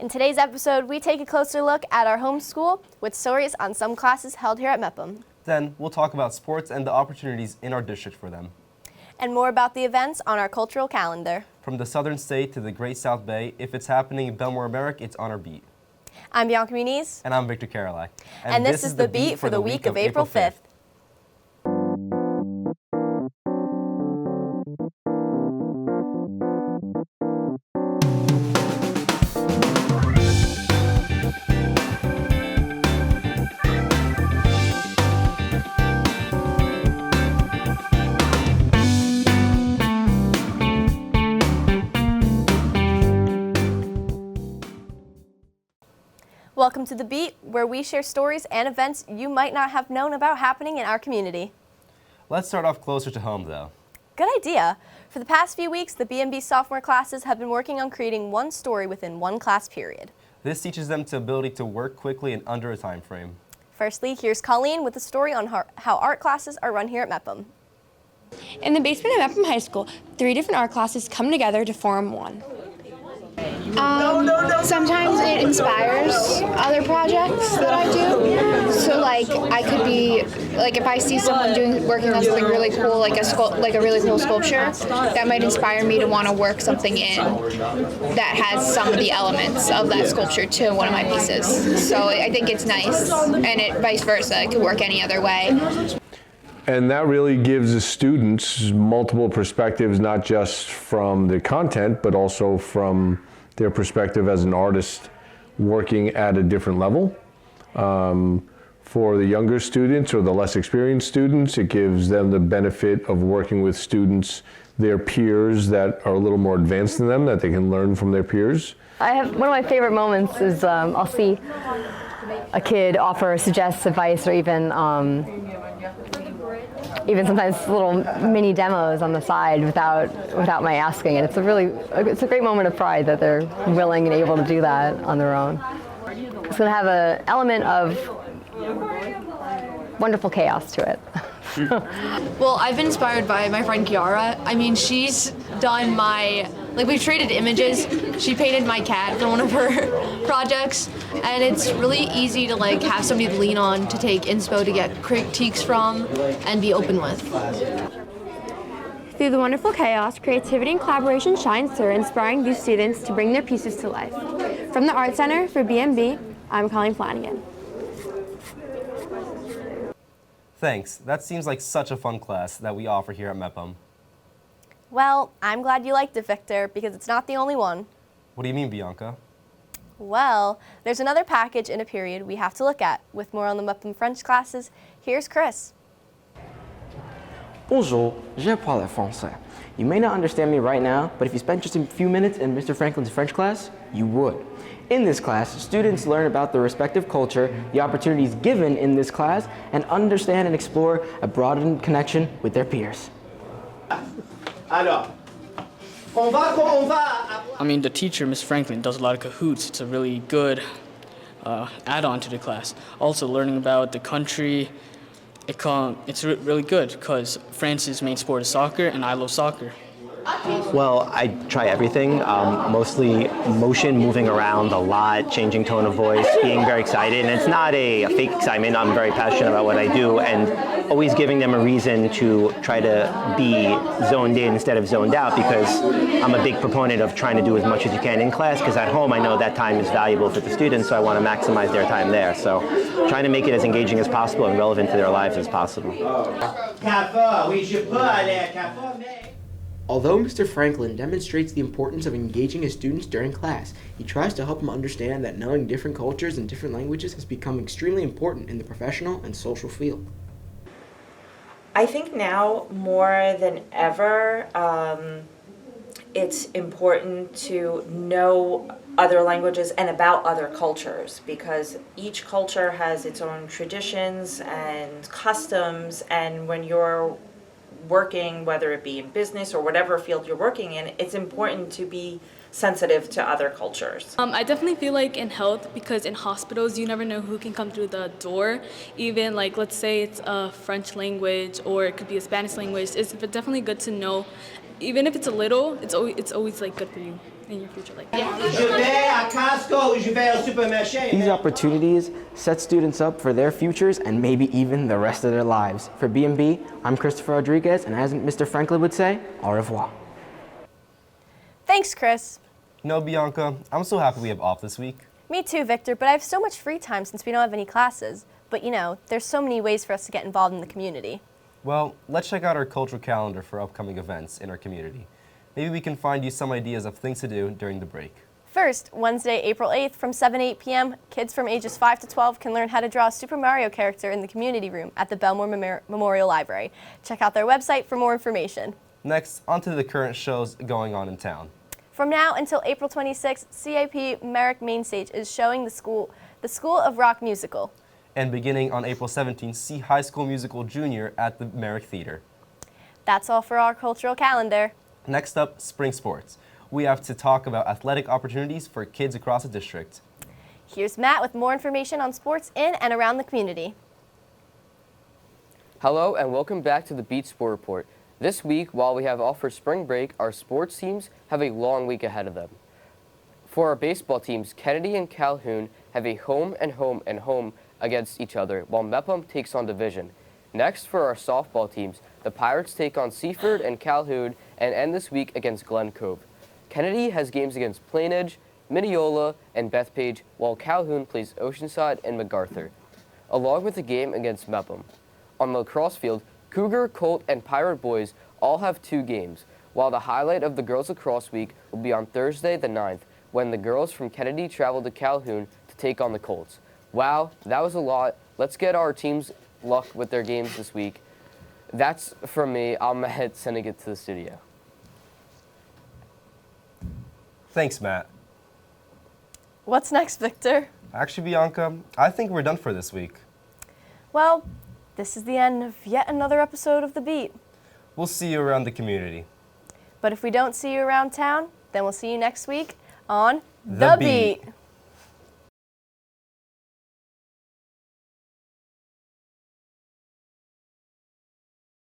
In today's episode, we take a closer look at our home school with stories on some classes held here at Mepham. Then we'll talk about sports and the opportunities in our district for them. And more about the events on our cultural calendar. From the Southern State to the Great South Bay, if it's happening in Bellmore Merrick, it's on our beat. I'm Bianca Muniz. And I'm Viktor Karolak. And this is the beat for the week of April 5th. Welcome to The Beat, where we share stories and events you might not have known about happening in our community. Let's start off closer to home, though. Good idea. For the past few weeks, the B&B sophomore classes have been working on creating one story within one class period. This teaches them the ability to work quickly and under a time frame. Firstly, here's Colleen with a story on how art classes are run here at Mepham. In the basement of Mepham High School, 3 different art classes come together to form one. Sometimes it inspires other projects that I do. So like I could be like if I see someone working on something really cool, like a really cool sculpture, that might inspire me to want to work something in that has some of the elements of that sculpture to one of my pieces. So I think it's nice, and it vice versa. It could work any other way. And that really gives the students multiple perspectives, not just from the content, but also from their perspective as an artist working at a different level. For the younger students or the less experienced students, it gives them the benefit of working with students, their peers that are a little more advanced than them, that they can learn from their peers. One of my favorite moments is I'll see a kid offer, suggest advice, or even sometimes little mini demos on the side without my asking. And it's a great moment of pride that they're willing and able to do that on their own. It's going to have an element of wonderful chaos to it. Well, I've been inspired by my friend Kiara. I mean, she's done we've traded images. She painted my cat for one of her projects, and it's really easy to have somebody to lean on, to take inspo, to get critiques from, and be open with. Through the wonderful chaos, creativity and collaboration shines through, inspiring these students to bring their pieces to life. From the Art Center for B&B, I'm Colleen Flanagan. Thanks. That seems like such a fun class that we offer here at Mepham. Well, I'm glad you liked it, Viktor, because it's not the only one. What do you mean, Bianca? Well, there's another package in a period we have to look at. With more on the Mepham French classes, here's Chris. Bonjour, je parle français. You may not understand me right now, but if you spent just a few minutes in Mr. Franklin's French class, you would. In this class, students learn about their respective culture, the opportunities given in this class, and understand and explore a broadened connection with their peers. I mean, the teacher, Miss Franklin, does a lot of cahoots. It's a really good add-on to the class. Also, learning about the country, it's really good because France's main sport is soccer, and I love soccer. Well, I try everything, mostly motion, moving around a lot, changing tone of voice, being very excited. And it's not a fake excitement. I'm very passionate about what I do, and always giving them a reason to try to be zoned in instead of zoned out, because I'm a big proponent of trying to do as much as you can in class, because at home I know that time is valuable for the students, so I want to maximize their time there. So trying to make it as engaging as possible and relevant to their lives as possible. Although Mr. Franklin demonstrates the importance of engaging his students during class, he tries to help them understand that knowing different cultures and different languages has become extremely important in the professional and social field. I think now more than ever, it's important to know other languages and about other cultures, because each culture has its own traditions and customs, and when you're working, whether it be in business or whatever field you're working in, it's important to be sensitive to other cultures. I definitely feel like in health, because in hospitals you never know who can come through the door. Even let's say it's a French language or it could be a Spanish language, it's definitely good to know even if it's a little, it's always like good for you in your future. Like, These opportunities set students up for their futures and maybe even the rest of their lives. For B&B, I'm Christopher Rodriguez, and as Mr. Franklin would say, au revoir. Thanks, Chris. You know, Bianca, I'm so happy we have off this week. Me too, Victor, but I have so much free time since we don't have any classes. But you know, there's so many ways for us to get involved in the community. Well, let's check out our cultural calendar for upcoming events in our community. Maybe we can find you some ideas of things to do during the break. First, Wednesday, April 8th from 7 to 8 p.m., kids from ages 5 to 12 can learn how to draw a Super Mario character in the community room at the Bellmore Memorial Library. Check out their website for more information. Next, on to the current shows going on in town. From now until April 26th, CIP Merrick Main Stage is showing the School of Rock musical. And beginning on April 17th, see High School Musical Junior at the Merrick Theater. That's all for our cultural calendar. Next up, spring sports. We have to talk about athletic opportunities for kids across the district. Here's Matt with more information on sports in and around the community. Hello and welcome back to the Beat Sport Report. This week, while we have off for spring break, our sports teams have a long week ahead of them. For our baseball teams, Kennedy and Calhoun have a home and home and home against each other, while Mepham takes on Division. Next, for our softball teams, the Pirates take on Seaford and Calhoun and end this week against Glen Cove. Kennedy has games against Plainedge, Mineola, and Bethpage, while Calhoun plays Oceanside and MacArthur, along with a game against Mepham. On the lacrosse field, Cougar, Colt, and Pirate boys all have 2 games, while the highlight of the girls lacrosse week will be on Thursday the 9th, when the girls from Kennedy travel to Calhoun to take on the Colts. Wow, that was a lot. Let's get our teams luck with their games this week. That's from me. I'm Matt sending it to the studio. Thanks, Matt. What's next, Victor? Actually, Bianca, I think we're done for this week. Well, this is the end of yet another episode of The Beat. We'll see you around the community. But if we don't see you around town, then we'll see you next week on The Beat.